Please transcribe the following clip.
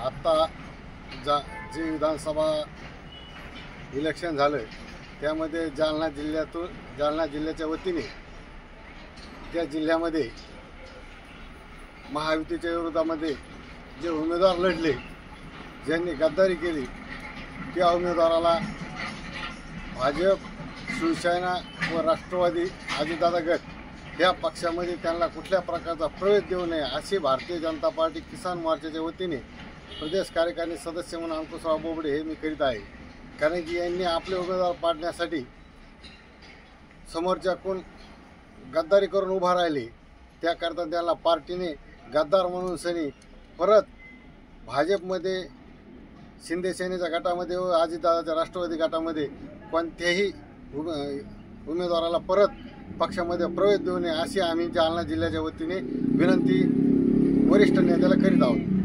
आत्ता जे विधानसभा इलेक्शन झालं त्यामध्ये जालना जिल्ह्याच्या वतीने त्या जिल्ह्यामध्ये महायुतीच्या विरोधामध्ये जे उमेदवार लढले, ज्यांनी गद्दारी केली, त्या उमेदवाराला भाजप, शिवसेना व राष्ट्रवादी अजितदादा गट या पक्षामध्ये त्यांना कुठल्या प्रकारचा प्रवेश देऊ नये अशी भारतीय जनता पार्टी किसान मोर्चाच्या वतीने प्रदेश कार्यकारिणी सदस्य म्हणून अंकुशराव बोबडे हे मी करीत आहे। कारण की यांनी आपले उमेदवार पाडण्यासाठी समोरच्या कोण गद्दारी करून उभा राहिले, त्याकरता त्याला पार्टीने गद्दार म्हणून सनी परत भाजपमध्ये, शिंदे सेनेच्या गटामध्ये व अजितदादाच्या राष्ट्रवादी गटामध्ये कोणत्याही उमेदवाराला परत पक्षामध्ये प्रवेश देऊ नये अशी आम्ही जालना जिल्ह्याच्या वतीने विनंती वरिष्ठ नेत्याला करीत आहोत।